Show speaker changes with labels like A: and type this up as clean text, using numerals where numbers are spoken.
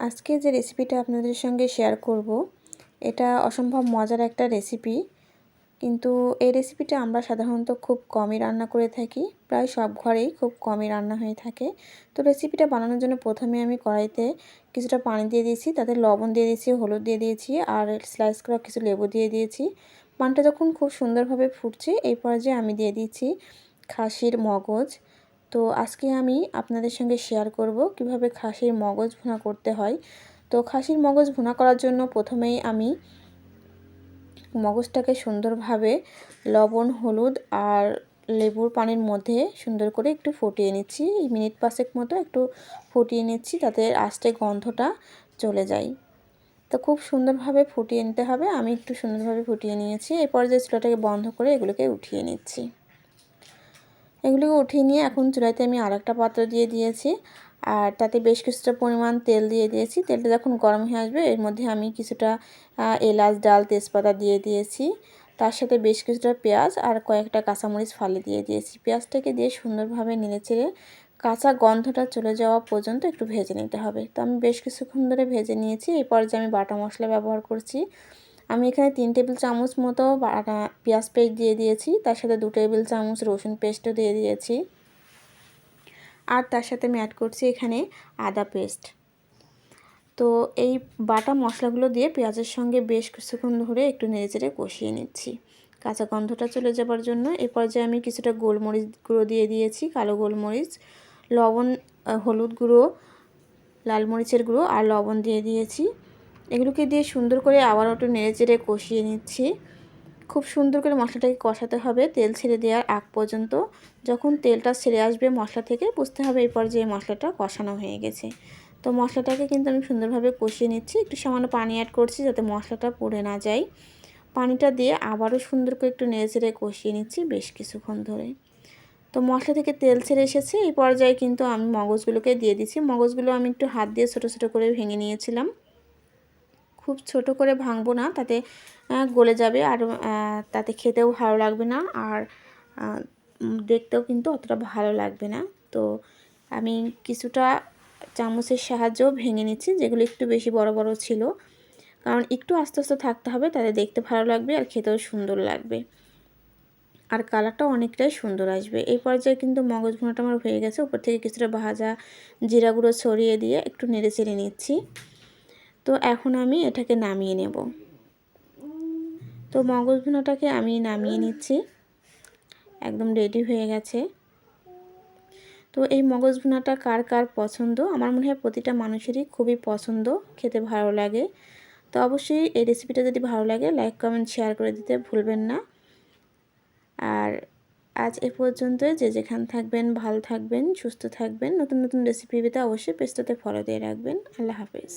A: আজকে যে রেসিপিটা আপনাদের সঙ্গে শেয়ার করব এটা অসম্ভব মজার একটা রেসিপি, কিন্তু এই রেসিপিটা আমরা সাধারণত খুব কমই রান্না করে থাকি। প্রায় সব ঘরেই খুব কমই রান্না হয়ে থাকে। তো রেসিপিটা বানানোর জন্য প্রথমে আমি কড়াইতে কিছুটা পানি দিয়ে দিয়েছি, তাতে লবণ দিয়ে দিয়েছি, হলুদ দিয়ে দিয়েছি আর স্লাইস করা কিছু লেবু দিয়ে দিয়েছি। পানিটা যখন খুব সুন্দরভাবে ফুটছে এই পর্যায়ে আমি দিয়ে দিচ্ছি খাসির মগজ। তো আজকে আমি আপনাদের সঙ্গে শেয়ার করব কিভাবে খাসির মগজ ভুনা করতে হয়। তো খাসির মগজ ভুনা করার জন্য প্রথমেই আমি মগজটাকে সুন্দরভাবে লবণ, হলুদ আর লেবুর পানির মধ্যে সুন্দর করে একটু ফুটিয়ে নিচ্ছি। মিনিট 5 মতো একটু ফুটিয়ে নিচ্ছি, তাতে আস্তে গন্ধটা চলে যায়। তো খুব সুন্দরভাবে ফুটিয়ে নিতে হবে। আমি একটু সুন্দরভাবে ফুটিয়ে নিয়েছি। এই পর্যায়ে চুলাটাকে বন্ধ করে এগুলোকে উঠিয়ে নিচ্ছি। এগুলোকে উঠিয়ে নিয়ে এখন চুলাইতে আমি আরেকটা পাত্র দিয়ে দিয়েছি আর তাতে বেশ কিছুটা পরিমাণ তেল দিয়ে দিয়েছি। তেলটা যখন গরম হয়ে আসবে এর মধ্যে আমি কিছুটা এলাচ, ডাল, তেজপাতা দিয়ে দিয়েছি। তার সাথে বেশ কিছুটা পেঁয়াজ আর কয়েকটা কাঁচামরিচ ফালি দিয়ে দিয়েছি। পেঁয়াজটাকে দিয়ে সুন্দরভাবে নেড়েচেড়ে কাঁচা গন্ধটা চলে যাওয়া পর্যন্ত একটু ভেজে নিতে হবে। তো আমি বেশ কিছুক্ষণ ধরে ভেজে নিয়েছি। এই পর্যায়ে আমি বাটা মশলা ব্যবহার করছি। আমি এখানে 3 টেবিল চামচ মতো পেঁয়াজ পেস্ট দিয়ে দিয়েছি, তার সাথে 2 টেবিল চামচ রসুন পেস্টও দিয়ে দিয়েছি আর তার সাথে আমি অ্যাড করছি এখানে আদা পেস্ট। তো এই বাটা মশলাগুলো দিয়ে পেঁয়াজের সঙ্গে বেশ কিছুক্ষণ ধরে একটু নেড়েচেড়ে কষিয়ে নিচ্ছি কাঁচা গন্ধটা চলে যাবার জন্য। এই পর্যায়ে আমি কিছুটা গোলমরিচ গুঁড়ো দিয়ে দিয়েছি, কালো গোলমরিচ, লবণ, হলুদ গুঁড়ো, লাল মরিচের গুঁড়ো আর লবণ দিয়ে দিয়েছি। এগুলোকে দিয়ে সুন্দর করে আবার একটু নেড়েচেড়ে কষিয়ে নিচ্ছি। খুব সুন্দর করে মশলাটাকে কষাতে হবে তেল ছেড়ে দেওয়ার আগ পর্যন্ত। যখন তেলটা ছেড়ে আসবে মশলা থেকে বুঝতে হবে এই পর্যায়ে মশলাটা কষানো হয়ে গেছে। তো মশলাটাকে কিন্তু আমি সুন্দরভাবে কষিয়ে নিচ্ছি। একটু সামান্য পানি অ্যাড করছি যাতে মশলাটা পুড়ে না যায়। পানিটা দিয়ে আবারও সুন্দর করে একটু নেড়েচেড়ে কষিয়ে নিচ্ছি বেশ কিছুক্ষণ ধরে। তো মশলা থেকে তেল ছেড়ে এসেছে এই পর্যায়ে কিন্তু আমি মগজগুলোকে দিয়ে দিচ্ছি। মগজগুলো আমি একটু হাত দিয়ে ছোটো ছোটো করে ভেঙে নিয়েছিলাম। খুব ছোট করে ভাঙবো না, তাতে গলে যাবে আর তাতে খেতেও ভালো লাগবে না আর দেখতেও কিন্তু অতটা ভালো লাগবে না। তো আমি কিছুটা চামচের সাহায্যেও ভেঙে নিচ্ছি, যেগুলো একটু বেশি বড় বড় ছিল, কারণ একটু আস্তে আস্তে থাকতে হবে, তাতে দেখতে ভালো লাগবে আর খেতেও সুন্দর লাগবে আর কালারটাও অনেকটাই সুন্দর আসবে। এই পর্যায়ে কিন্তু মগজ ভুনাটা আমার হয়ে গেছে। উপর থেকে কিছুটা ভাজা জিরা গুঁড়ো ছড়িয়ে দিয়ে একটু নেড়ে চেড়ে নিচ্ছি। তো এখন আমি এটাকে নামিয়ে নেব। তো মগজ ভুনাটাকে আমি নামিয়ে নিচ্ছি, একদম রেডি হয়ে গেছে। তো এই মগজ ভুনাটা কার কার পছন্দ? আমার মনে হয় প্রতিটা মানুষেরই খুবই পছন্দ, খেতে ভালো লাগে। তো অবশ্যই এই রেসিপিটা যদি ভালো লাগে লাইক, কমেন্ট, শেয়ার করে দিতে ভুলবেন না। আর আজ এ পর্যন্তই। যে যেখানে থাকবেন ভালো থাকবেন, সুস্থ থাকবেন। নতুন নতুন রেসিপি পেতে অবশ্যই পেজটাতে ফলো দিয়ে রাখবেন। আল্লাহ হাফেজ।